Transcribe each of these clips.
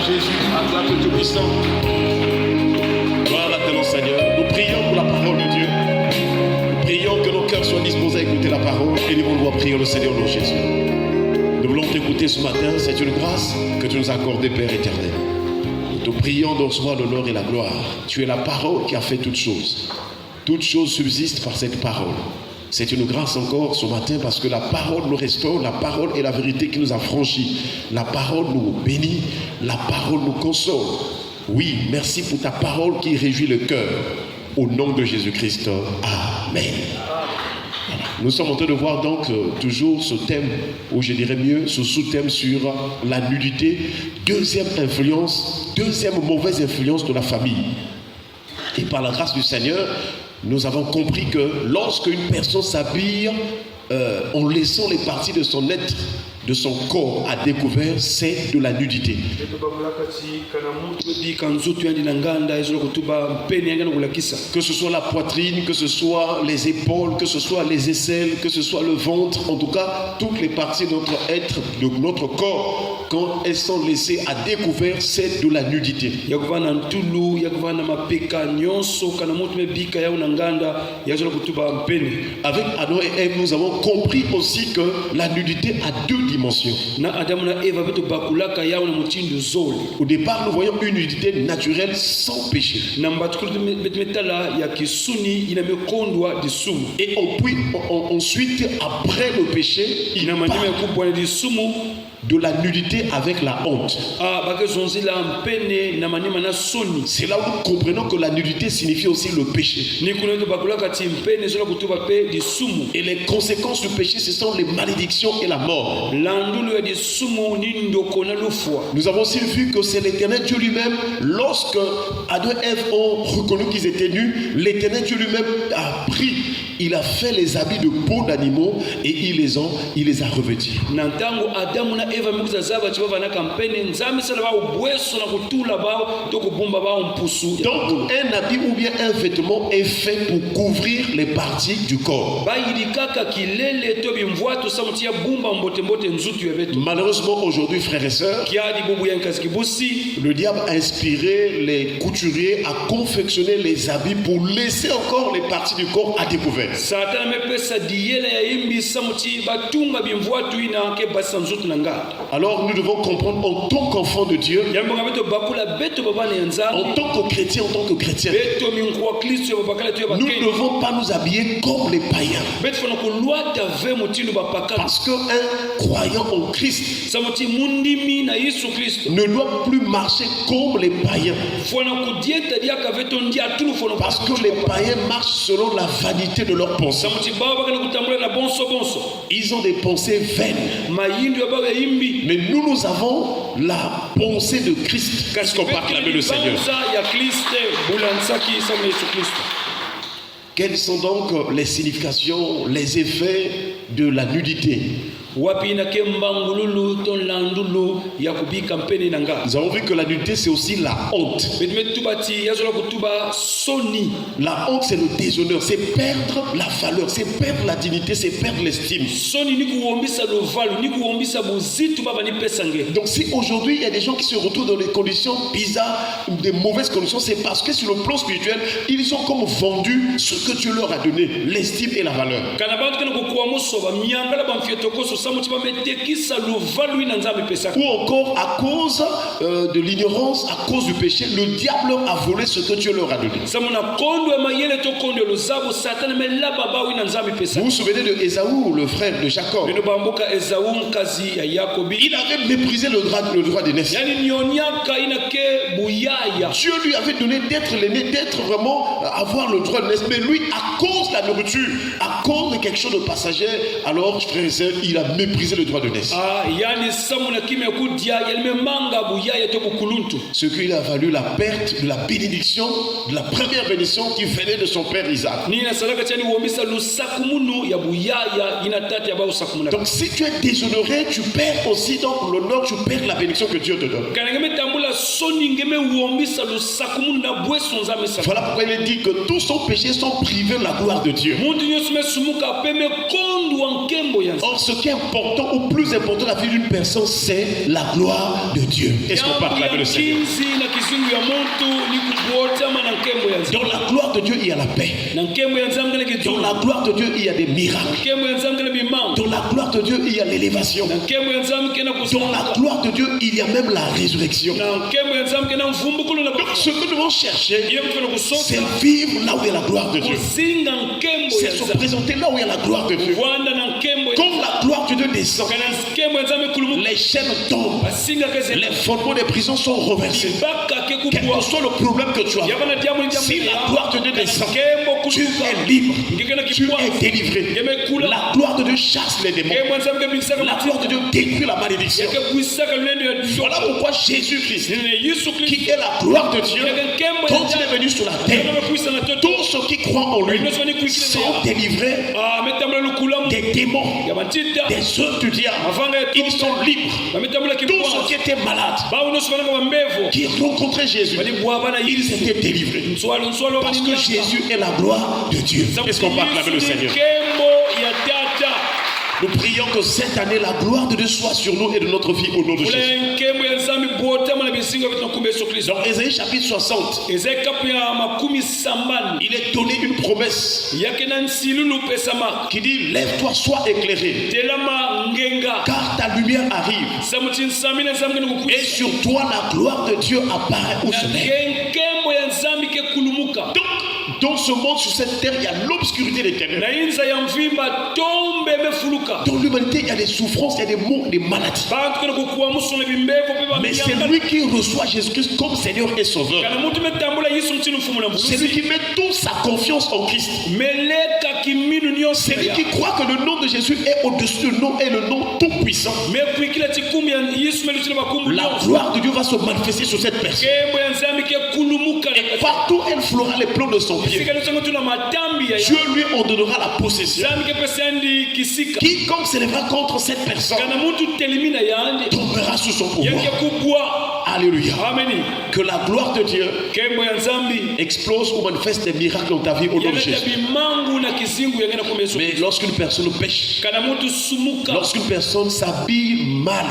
Jésus, acclame le Tout-Puissant. Gloire à ton Seigneur. Nous prions pour la parole de Dieu. Nous prions que nos cœurs soient disposés à écouter la parole et nous voulons prier le Seigneur de Jésus. Nous voulons t'écouter ce matin. C'est une grâce que tu nous as accordée, Père éternel. Nous te prions de recevoir l'honneur et la gloire. Tu es la parole qui a fait toutes choses. Toutes choses subsistent par cette parole. C'est une grâce encore ce matin parce que la parole nous restaure, la parole est la vérité qui nous a franchis. La parole nous bénit, la parole nous console. Oui, merci pour ta parole qui réjouit le cœur. Au nom de Jésus-Christ, Amen. Nous sommes en train de voir donc toujours ce thème, ou je dirais mieux, ce sous-thème sur la nudité. Deuxième influence, deuxième mauvaise influence de la famille. Et par la grâce du Seigneur, nous avons compris que lorsqu'une personne s'habille en laissant les parties de son être, de son corps à découvert, c'est de la nudité. Que ce soit la poitrine, que ce soit les épaules, que ce soit les aisselles, que ce soit le ventre, en tout cas, toutes les parties de notre être, de notre corps, quand elles sont laissées à découvert, c'est de la nudité. Avec Adam et Ève, nous avons compris aussi que la nudité a deux dimensions. Au départ, nous voyons une nudité naturelle sans péché. Et ensuite, après le péché, il parle de la nudité avec la honte. C'est là où nous comprenons que la nudité signifie aussi le péché. Et les conséquences du péché, ce sont les malédictions et la mort. Nous avons aussi vu que c'est l'Éternel Dieu lui-même, lorsque Adam et Ève ont reconnu qu'ils étaient nus, l'Éternel Dieu lui-même a pris, il a fait les habits de peau d'animaux et il les a revêtis. Donc un habit ou bien un vêtement est fait pour couvrir les parties du corps. Malheureusement aujourd'hui, frères et sœurs, le diable a inspiré les couturiers à confectionner les habits pour laisser encore les parties du corps à découvert. Alors nous devons comprendre en tant qu'enfant de Dieu, en tant que chrétien, nous ne devons pas nous habiller comme les païens. Parce qu'un croyant en Christ ne doit plus marcher comme les païens. Parce que les païens marchent selon la vanité de leurs pensées. Ils ont des pensées vaines. Mais nous avons la pensée de Christ. Qu'est-ce qu'on parle avec le Seigneur? Quelles sont donc les significations, les effets de la nudité? Nous avons vu que la nudité c'est aussi la honte. La honte c'est le déshonneur, c'est perdre la valeur, c'est perdre la dignité, c'est perdre l'estime. Donc si aujourd'hui il y a des gens qui se retrouvent dans des conditions bizarres, des mauvaises conditions, c'est parce que sur le plan spirituel, ils ont comme vendu ce que Dieu leur a donné, l'estime et la valeur. Ou encore à cause de l'ignorance, à cause du péché, le diable a volé ce que Dieu leur a donné. Vous vous souvenez de Ésaü, le frère de Jacob? Il avait méprisé le droit d'aînesse. Dieu lui avait donné d'être l'aîné, d'être vraiment, avoir le droit d'aînesse. Mais lui, à cause de la nourriture, à cause de quelque chose de passager, alors, frère et sœur, il a méprisé le droit de naissance. Ce qui lui a valu la perte de la bénédiction, de la première bénédiction qui venait de son père Isaac. Donc si tu es déshonoré, tu perds aussi donc l'honneur, tu perds la bénédiction que Dieu te donne. Voilà pourquoi il est dit que tous son péchés sont privés de la gloire de Dieu. Or, ce qui est important ou plus important dans la vie d'une personne, c'est la gloire de Dieu. Est-ce qu'on peut acclamer le Seigneur? Dans la gloire de Dieu, il y a la paix. Dans la gloire de Dieu, il y a des miracles. Dans la gloire de Dieu, il y a l'élévation. Dans la gloire de Dieu, il y a même la résurrection. Donc, ce que nous devons chercher, c'est vivre là où il y a la gloire de Dieu. C'est se présenter là où il y a la gloire de Dieu. Quand la gloire de Dieu descend, les chaînes tombent, les fondements des prisons sont renversés. Quel que soit le problème que tu as, si la gloire de Dieu descend, tu es libre, tu es délivré. La gloire de Dieu chasse les démons. La gloire de Dieu détruit la malédiction. Voilà pourquoi Jésus-Christ, qui est la gloire de Dieu, quand il est venu sur la terre, tous ceux qui croient en lui sont délivrés des démons, des œuvres du diable. Ils sont libres. Tous ceux qui étaient malades, qui rencontraient Jésus, ils étaient délivrés. Parce que Jésus est la gloire de Dieu. Est-ce qu'on peut acclamer le Seigneur? Nous prions que cette année, la gloire de Dieu soit sur nous et de notre vie au nom de Jésus. Dans Ésaïe chapitre 60, il est donné une promesse qui dit: lève-toi, sois éclairé, car ta lumière arrive. Et sur toi, la gloire de Dieu apparaît au soleil. Donc, dans ce monde, sur cette terre, il y a l'obscurité des ténèbres. Dans l'humanité, il y a des souffrances, il y a des maux, des maladies. Mais c'est lui qui reçoit Jésus-Christ comme Seigneur et Sauveur. C'est lui qui met toute sa confiance en Christ. C'est lui qui croit que le nom de Jésus est au-dessus du nom et le nom tout puissant. La gloire de Dieu va se manifester sur cette personne. Et partout elle fera les plans de son pied. Dieu lui en donnera la possession. Quiconque s'élèvera contre cette personne tombera sous son pouvoir. Alléluia. Que la gloire de Dieu explose ou manifeste des miracles dans ta vie au nom de Jésus. Mais lorsqu'une personne pêche, lorsqu'une personne s'habille mal,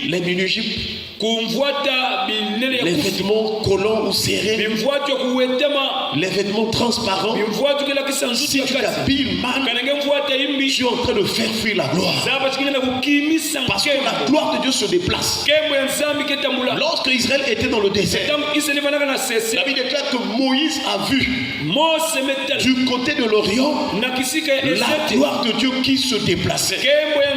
les minujipes, les vêtements collants ou serrés, les vêtements transparents, si tu t'habilles mal, tu es en train de faire fuir la gloire. Parce que la gloire de Dieu se déplace. Lorsque Israël était dans le désert, la Bible déclare que Moïse a vu du côté de l'Orient la gloire de Dieu qui se déplaçait. Elle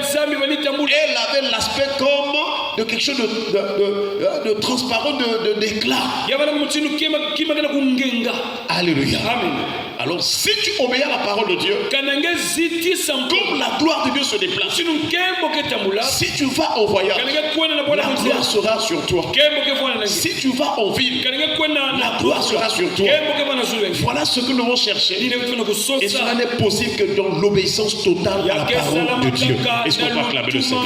avait l'aspect comme de quelque chose de transparent, d'éclat. Alléluia. Amen. Alors si tu obéis à la parole de Dieu, comme la gloire de Dieu se déplace, si tu vas au voyage, la gloire sera sur toi. Si tu vas en ville, la gloire sera sur toi. Voilà ce que nous devons chercher. Et cela n'est possible que dans l'obéissance totale à la parole de Dieu. Est-ce qu'on peut acclamer le Seigneur?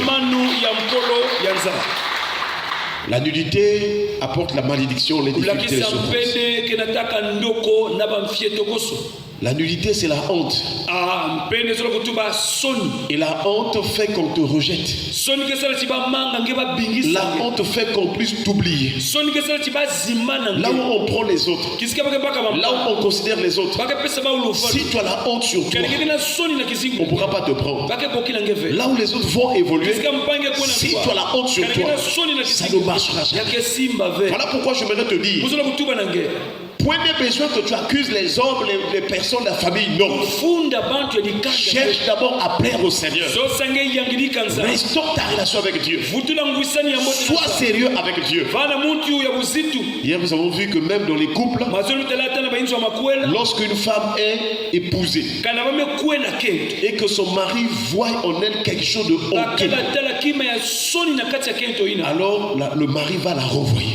La nudité apporte la malédiction, les difficultés, les souffrances. La nudité, c'est la honte. Et la honte fait qu'on te rejette. La honte fait qu'on puisse t'oublier. Là où on prend les autres, là où on considère les autres, si tu as la honte sur toi, on ne pourra pas te prendre. Là où les autres vont évoluer, si tu as la honte sur toi, ça ne marchera jamais. Voilà pourquoi je voudrais te dire, point de besoin que tu accuses les hommes, les personnes de la famille, non. Cherche d'abord à plaire au Seigneur. Restaure ta relation avec Dieu. Sois sérieux avec Dieu. Hier, nous avons vu que même dans les couples, lorsqu'une femme est épousée et que son mari voit en elle quelque chose de honteux, alors le mari va la renvoyer.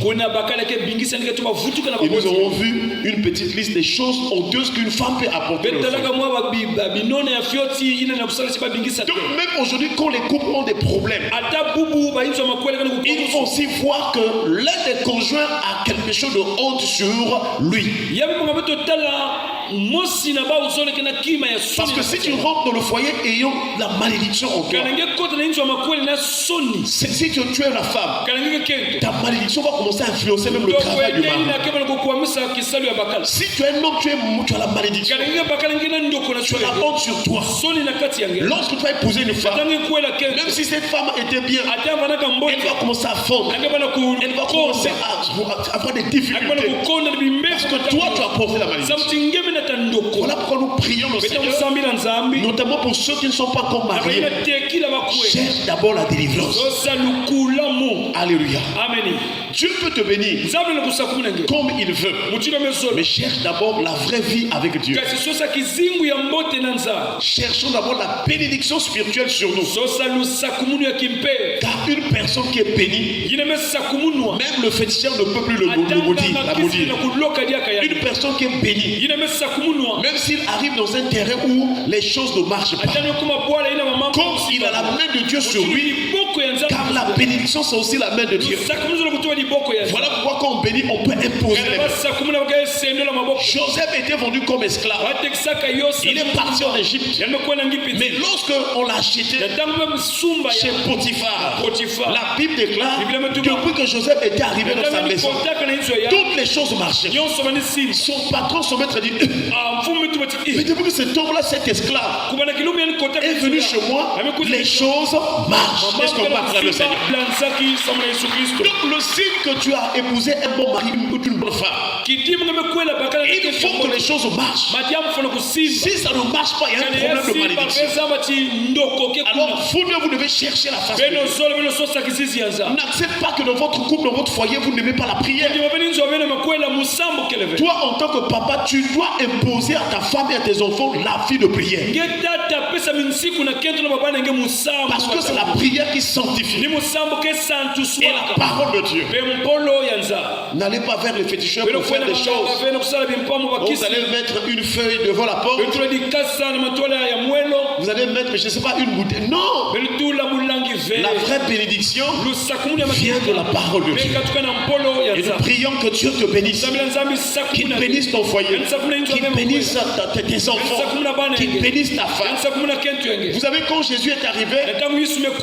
Et nous avons vu une petite liste des choses honteuses qu'une femme peut apporter. Donc même aujourd'hui, quand les couples ont des problèmes, il faut aussi voir que l'un des conjoints a quelque chose de honte sur lui. Parce que si tu rentres dans le foyer ayant la malédiction en toi, si tu es la femme, ta malédiction va commencer à influencer même le travail du mari. Si tu es un homme, tu as la malédiction. Tu as la honte sur toi. Lorsque tu vas épouser une femme, même si cette femme était bien, elle va commencer à fondre. Elle va commencer à avoir des difficultés. Parce que toi, tu as porté la malédiction. Voilà pourquoi nous prions le Seigneur, notamment pour ceux qui ne sont pas encore mariés. Cherche d'abord la délivrance. Alléluia. Amen. Dieu peut te bénir comme il veut, mais cherche d'abord la vraie vie avec Dieu. Cherchons d'abord la bénédiction spirituelle sur nous. Car une personne qui est bénie, même le féticheur ne peut plus la maudire. Une personne qui est bénie, même s'il arrive dans un terrain où les choses ne marchent pas, comme il a la main de Dieu sur lui, car la bénédiction c'est aussi la main de Dieu. Voilà pourquoi quand on bénit, on peut imposer les mains. Joseph était vendu comme esclave. Il est parti en Égypte. Mais lorsqu'on l'a acheté chez Potiphar, la Bible déclare depuis que Joseph était arrivé dans sa maison, toutes les choses marchaient. Son patron, son maître dit, mais depuis que cet homme-là, cet esclave, est venu chez moi, les choses marchent. Est-ce qu'on parle le Seigneur? Donc le signe que tu as épousé un bon mari ou une bonne femme, il faut que les choses marchent. Si ça ne marche pas, il y a un problème de malédiction. Alors vous devez chercher la face de Dieu. N'accepte pas que dans votre couple, dans votre foyer, vous n'aimez pas la prière. Toi, en tant que papa, tu dois imposer à ta femme et à tes enfants la vie de prière. Parce que c'est la prière qui sanctifie. Et la parole de Dieu. N'allez pas vers les féticheurs pour faire des choses. Vous allez mettre une feuille devant la porte. Vous allez mettre, je ne sais pas, une bouteille. Non! La vraie bénédiction vient de la parole de Dieu. Et nous prions que Dieu te bénisse. Qu'il bénisse ton foyer. Qu'il bénisse tes enfants. Qu'il bénisse ta femme. Vous savez, quand Jésus est arrivé,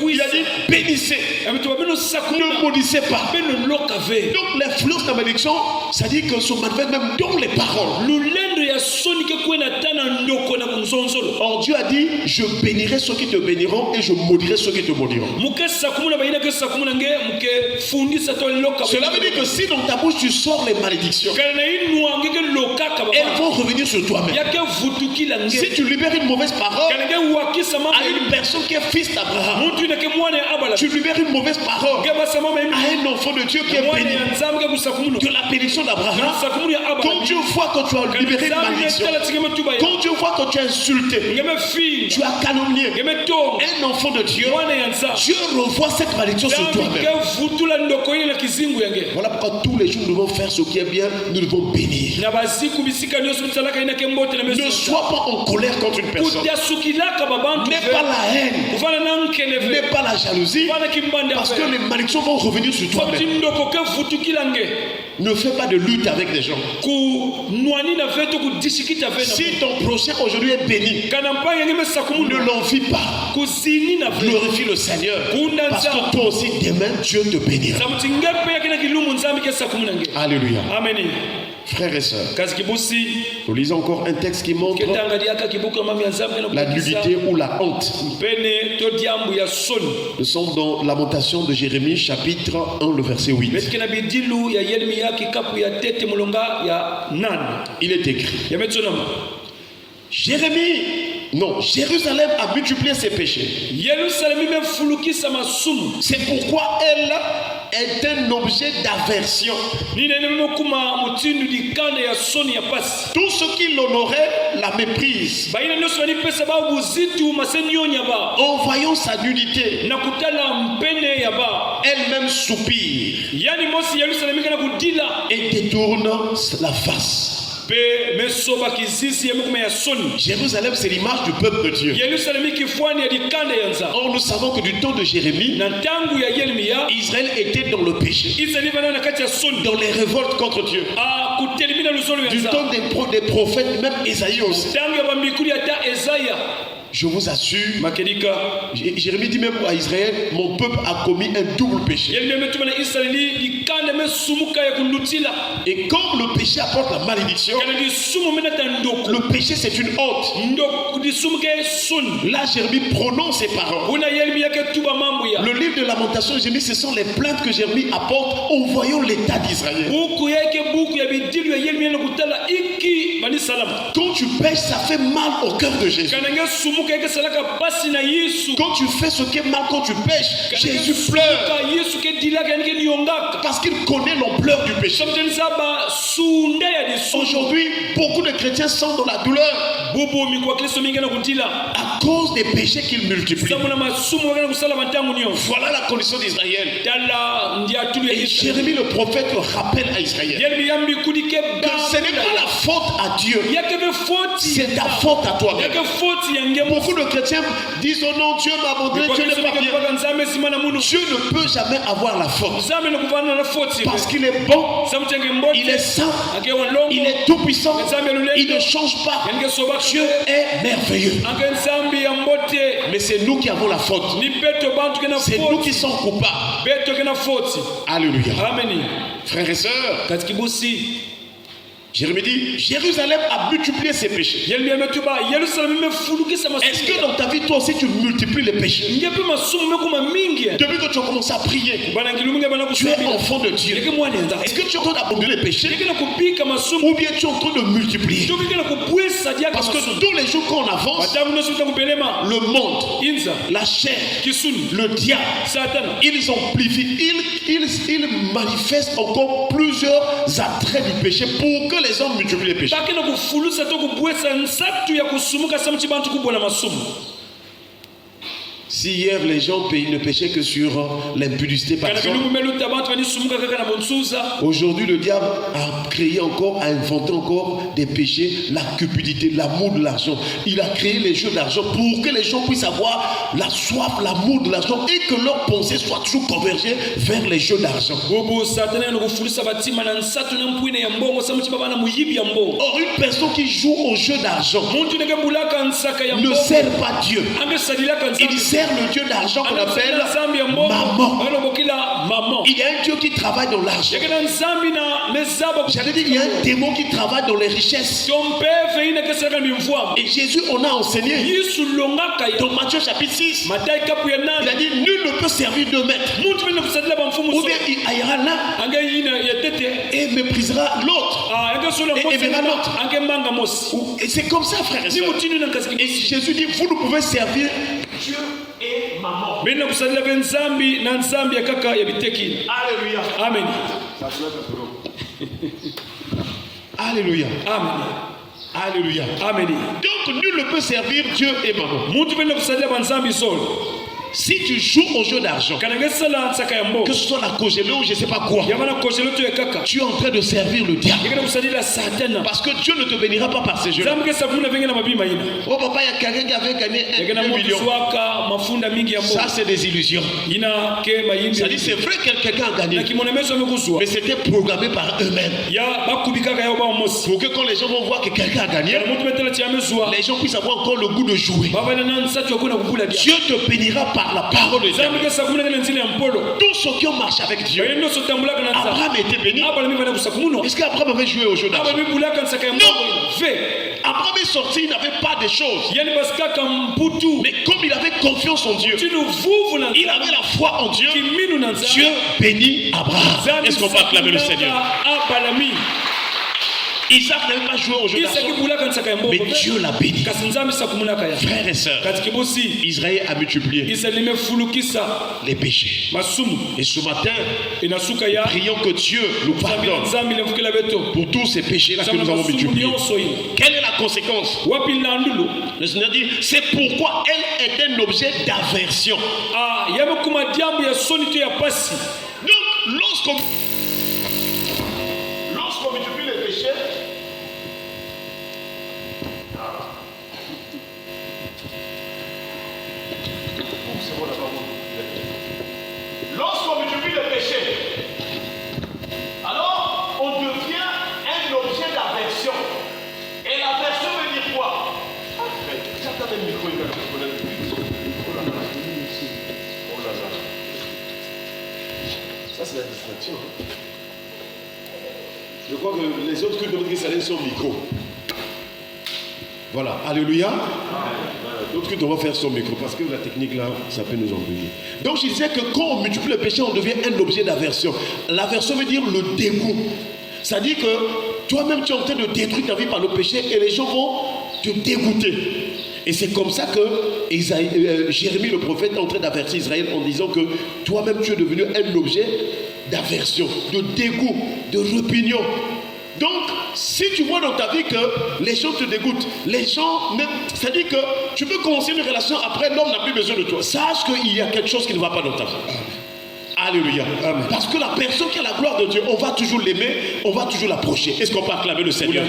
il a dit bénissez. Ne maudissez pas. Donc l'influence de la malédiction, ça dit que se manifeste même dans les paroles. Or Dieu a dit, je bénirai ceux qui te béniront et je maudirai ceux qui te maudiront. Cela veut dire que si dans ta bouche tu sors les malédictions, elles vont revenir sur toi-même. Si tu libères une mauvaise parole à une personne qui est fils d'Abraham, tu libères une mauvaise parole à un enfant de Dieu qui est béni de la bénédiction d'Abraham. Quand Dieu voit que tu as libéré une malédiction, quand Dieu voit que tu as insulté, tu as calomnié un enfant de Dieu, Dieu revoit cette malédiction sur toi-même. Voilà pourquoi tous les jours nous devons faire ce qui est bien, nous devons bénir. Ne sois pas en colère contre une personne. N'aie pas la haine, n'aie pas la jalousie, parce que les malédictions vont revenir sur toi-même. Ne fais pas de lutte avec des gens. Si ton prochain aujourd'hui est béni, ne l'envie pas. Glorifie le Seigneur, parce que toi aussi demain Dieu te bénira. Alléluia. Amen. Frères et sœurs, nous lisons encore un texte qui montre la nudité ou la honte. Nous sommes dans Lamentation de Jérémie, chapitre 1, le verset 8. Il est écrit, Jérusalem a multiplié ses péchés. C'est pourquoi elle est un objet d'aversion. Tous ceux qui l'honoraient la méprisent. En voyant sa nudité, elle-même soupire yani mosi Yerusalemu kana kudila et détourne la face. pe mesoba kizizi yemukuma ya soni. Jérusalem, c'est l'image du peuple de Dieu. Yerusalemu kifwani ya dikanda yanza. Or, nous savons que du temps de Jérémie, Na tangu ya Yeremia Israël était dans le péché, Israeli bana na kati ya soni. dans les révoltes contre Dieu. Kutelimina luzolo Du yanza. temps des prophètes, même Esaïe aussi. Tangu ya bambikuli ata Ezaya. Je vous assure, Makedika. Jérémie dit même à Israël, mon peuple a commis un double péché. Yeremia metuma na Israeli dikanda mesumuka ya kulutila. Et comme le péché apporte la malédiction, Kana di sumu mena tandoko. le péché c'est une honte. Ndoko di sumuka soni. Là, Jérémie prononce ces paroles. Una Yeremia ke tuba mambo ya. Le livre de Lamentation de Jérémie, ce sont les plaintes que Jérémie apporte en voyant l'état d'Israël. Buku yake buku ya bidilu ya Yeremia nakutala iki bani salama. Quand tu pêches, ça fait mal au cœur de Jésus. Kana nge sumuka yake salaka basi na Yesu. Quand tu fais ce qui est mal, quand tu pêches, Jésus pleure. Ka Yesu ke dilaka nge niongaka. Parce qu'il connaît l'ampleur du péché. Somteni saba sunde ya di sunu. Aujourd'hui, beaucoup de chrétiens sont dans la douleur Bubu mi kwa Kristo mingi na kutila. à cause des péchés qu'ils multiplient. Samu na masumu wakana kusala matangu niyo. Voilà la condition d'Israël. Dala ndia tulu ya Et Yesu. Jérémie le prophète rappelle à Israël Yeremia yambi kudike que ce n'est pas la faute à Dieu, yake be foti. c'est ta faute à toi-même. Yake foti ya ngemo. Beaucoup de chrétiens disent oh non, Dieu m'a abandonné, Dieu n'est pas bien. Dieu ne peut jamais avoir la faute parce qu'il est bon, il est saint, il est tout puissant, il ne change pas. Dieu est merveilleux. Mais c'est nous qui avons la faute. C'est nous qui sommes coupables. Alléluia. Frères et sœurs, Jérémie dit, Jérusalem a multiplié ses péchés. Est-ce que dans ta vie, toi aussi, tu multiplies les péchés? Depuis que tu as commencé à prier, tu es enfant de Dieu. Est-ce que tu es en train d'abandonner les péchés? Ou bien tu es en train de multiplier? Parce que tous les jours qu'on avance, le monde, la chair, le diable, ils amplifient, ils manifestent encore plusieurs attraits du péché pour que les hommes multiplient les péchés. Si hier les gens ne péchaient que sur l'impudicité par exemple, aujourd'hui le diable a créé encore, a inventé encore des péchés, la cupidité, l'amour de l'argent. Il a créé les jeux d'argent pour que les gens puissent avoir la soif, l'amour de l'argent et que leurs pensées soient toujours convergées vers les jeux d'argent. Or une personne qui joue aux jeux d'argent ne sert pas Dieu. Il sert le Dieu d'argent qu'on appelle maman. Il y a un Dieu qui travaille dans l'argent. J'allais dire, il y a un démon qui travaille dans les richesses. Et Jésus en a enseigné dans Matthieu chapitre 6. Il a dit, nul ne peut servir deux maîtres. Ou bien il aillera l'un et méprisera l'autre et aimera l'autre. Et c'est comme ça, frère et sœurs. Et Jésus dit, vous ne pouvez servir Dieu et maman. Alléluia. Amen. Alléluia. Amen. Alléluia. Amen. Donc nul ne peut servir Dieu et maman. Si tu joues au jeu d'argent, que ce soit la Kogelo ou je ne sais pas quoi, tu es en train de servir le diable. Parce que Dieu ne te bénira pas par ces jeux-là. Oh papa, il y a quelqu'un qui avait gagné 1 million. Ça, c'est des illusions. Ça dit, c'est vrai que quelqu'un a gagné, mais c'était programmé par eux-mêmes. Pour que quand les gens vont voir que quelqu'un a gagné, les gens puissent avoir encore le goût de jouer. Dieu te bénira par la parole de Dieu. Tous ceux qui ont marché avec Dieu, Abraham était béni. Est-ce qu'Abraham avait joué au jeu d'argent? Non. Abraham est sorti, il n'avait pas de choses. Mais comme il avait confiance en Dieu, il avait la foi en Dieu, Dieu bénit Abraham. Est-ce qu'on peut acclamer le Seigneur? Isaac n'avait pas joué au jeu d'argent, mais Dieu l'a béni. Frères et sœurs, Israël a multiplié les péchés. Et ce matin, prions que Dieu nous pardonne pour tous ces péchés-là que nous avons multipliés. Quelle est la conséquence? Le Seigneur dit, c'est pourquoi elle est un objet d'aversion. yamekuma diambu ya soni to ya pasi. Donc, lorsqu'on multiplie les péchés, lorsqu'on multiplie les péchés, alors on devient un objet d'aversion. Et l'aversion veut dire quoi? J'attends le micro, il va te connaître. Oh là là. Oh là là. Ça, c'est la distraction. Je crois que les autres cultes de notre Israël sont micro. Voilà. Alléluia. D'autres cultes, on va faire son micro parce que la technique là, ça peut nous embrouiller. Donc, je disais que quand on multiplie le péché, on devient un objet d'aversion. L'aversion veut dire le dégoût. C'est-à-dire que toi-même, tu es en train de détruire ta vie par le péché et les gens vont te dégoûter. Et c'est comme ça que Jérémie le prophète est en train d'avertir Israël en disant que toi-même tu es devenu un objet d'aversion, de dégoût, de répugnement. Donc, si tu vois dans ta vie que les gens te dégoûtent, les gens, c'est-à-dire que tu veux commencer une relation, après l'homme n'a plus besoin de toi. Sache qu'il y a quelque chose qui ne va pas dans ta vie. Alléluia. Amen. Parce que la personne qui a la gloire de Dieu, on va toujours l'aimer, on va toujours l'approcher. Est-ce qu'on peut acclamer le Seigneur?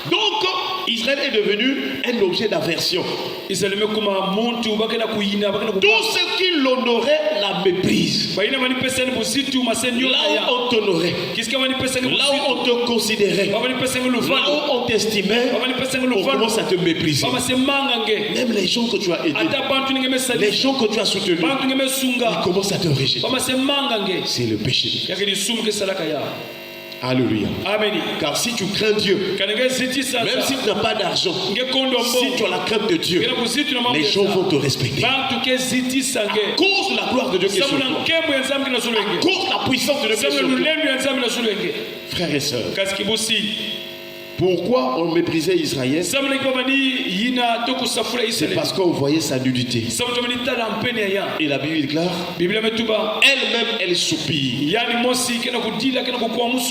Donc, Israël est devenu un objet d'aversion. Tout ce qui l'honorait la méprise. Là où on t'honorait, là où on te considérait, là où on t'estimait, on commence à te mépriser. Même les gens que tu as aidés, les gens que tu as soutenus, ils commencent à te rejeter. C'est le péché. Alléluia. Amen. Car si tu crains Dieu, même si tu n'as pas d'argent, si tu as la crainte de Dieu, les gens vont te respecter. À cause de la gloire de Dieu qui est sur toi, à cause de la puissance de Dieu qui est sur toi. Frères et sœurs, pourquoi on méprisait Israël? C'est parce qu'on voyait sa nudité. Et la Bible déclare, elle-même, elle soupire.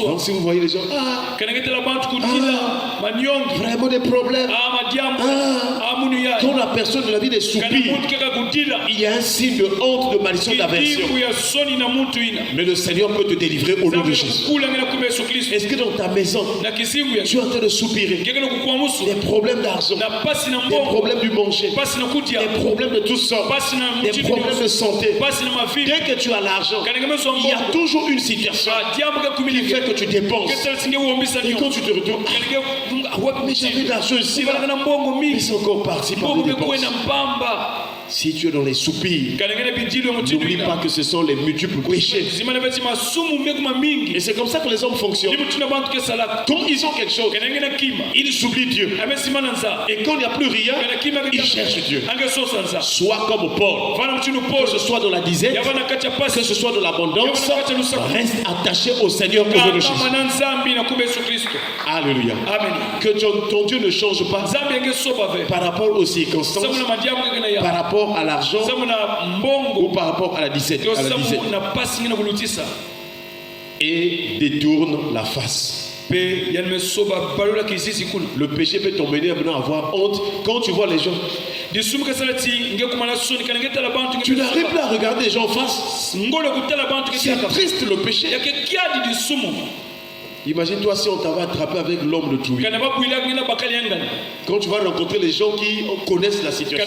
Donc si vous voyez les gens, vraiment des problèmes, quand la personne de la vie des soupirs, il y a un signe de honte, de malédiction, d'aversion. Mais le Seigneur peut te délivrer au nom de Jésus. Est-ce que dans ta maison, tu es en train de soupirer, des problèmes d'argent, des problèmes du manger, des problèmes de toutes sortes, des problèmes de santé? Dès que tu as l'argent, il y a toujours une situation qui fait que tu dépenses. Et quand tu te retournes, mais j'avais de l'argent ici, mais c'est encore parti par les dépenses. Si tu es dans les soupirs, n'oublie pas que ce sont les multiples péchés. Et c'est comme ça que les hommes fonctionnent. Quand ils ont quelque chose, ils oublient Dieu. Et quand il n'y a plus rien, ils cherchent Dieu. Sois comme Paul. Que ce soit dans la disette, que ce soit dans l'abondance, reste attaché au Seigneur au nom de Jésus. Alléluia. Que ton Dieu ne change pas par rapport aux circonstances, par rapport à l'argent ou par rapport à la disette, et détourne la face. Le péché peut t'emmener à avoir honte quand tu vois les gens. Tu n'arrives plus à regarder les gens en face. C'est triste le péché. Imagine-toi si on t'avait attrapé avec l'homme de Trouille. Quand tu vas rencontrer les gens qui connaissent la situation,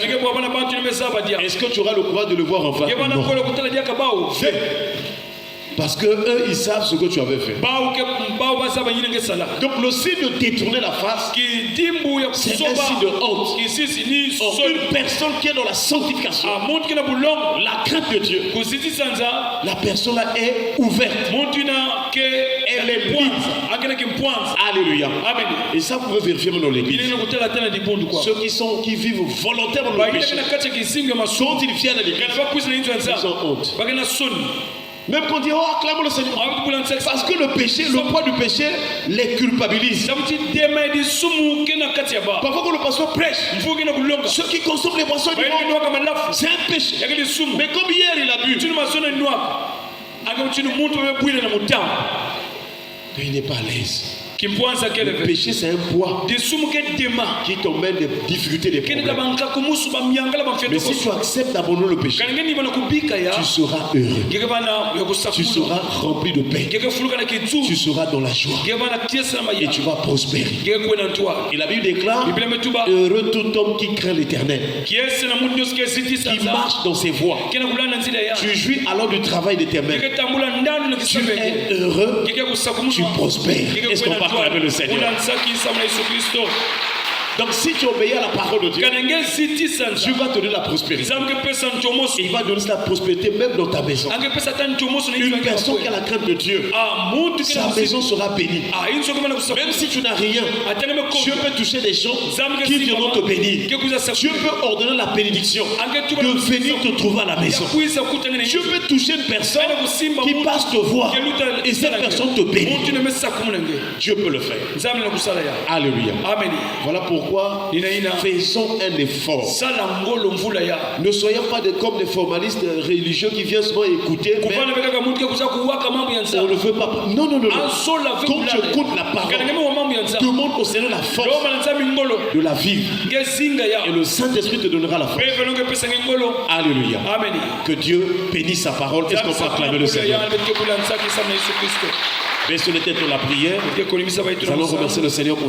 est-ce que tu auras le courage de le voir en face? Non. Parce que eux, ils savent ce que tu avais fait. Donc le signe de détourner la face, c'est un signe de honte. Or, une personne qui est dans la sanctification, la crainte de Dieu, la personne là est ouverte. Elle est libre. Alléluia. Et ça, vous pouvez vérifier dans l'église. Ceux qui vivent volontairement dans le péché, quand ils viennent à l'église, ils ont honte. Même quand on dit, oh, acclamons le Seigneur. Parce que le péché, le poids du péché les culpabilise. Parfois quand le pasteur prêche, ceux qui consomment les boissons, c'est un péché. Mais comme hier il a bu, il n'est pas à l'aise. Kimpoanza Le keleve. péché, c'est un poids Desumu ke dema. qui t'emmène des difficultés, des Kene problèmes. tabanka kumusu ba miangala ba Mais mfeto. si tu acceptes d'abandonner le péché, Kanengeni bana kubika ya. tu seras heureux. Gege bana Tu yakusakuma. seras rempli de paix. Gege fuluka na Tu kitu. seras dans la joie. Gege bana tiesa na Et maya. tu vas prospérer. Gege kwena ntwa. Et la Bible déclare, Biblia metuba. heureux tout homme qui craint l'Éternel, Kiese na mundu ske siti qui sanza. marche dans ses voies. Kena kulana nzira ya. Tu jouis alors du travail de tes mains. Gege tambula ndani na Tu kisambe. es heureux, Gege kusakumu. tu prospères. Est-ce qu'on va acclamer le Seigneur? Unansaki samna Yesu Kristo. Donc si tu obéis à la parole de Dieu, Kanenge siti sanza. Dieu va te donner la prospérité. Zamke pesa nchomoso. Et il va donner la prospérité même dans ta maison. Ange pesa tan nchomoso na Une personne qui a la crainte de Dieu, Ah, mutu sa kena maison sera bénie. Ah, inso kama na kusakumu. Même si tu n'as rien, Atanga me Dieu peut toucher des gens qui viendront te bénir. Dieu peut ordonner la bénédiction de venir te trouver à la maison. Dieu peut toucher une personne qui passe te voir et cette personne te bénit. Dieu peut le faire. Alléluia. Amen. Voilà pourquoi faisons un effort. Sala ngolo mvula ya. Ne soyons pas comme des formalistes religieux qui viennent seulement écouter, mais Kufana beka mutu kuza kuwaka mambo ya on nza. ne veut pas. Non, non, non, non. Ansola Quand tu écoutes la parole, Kanenge mo mambo ya nza. demande au Seigneur la force Roma nza mingolo. de la vivre. Ngezinga ya. Et le Saint-Esprit te donnera la force. Bebe longe pesa ngolo. Alléluia. Amen. Que Dieu bénisse sa parole. Est-ce qu'on peut acclamer le Seigneur? Mais ce n'était que la prière. Nous allons remercier le Seigneur pour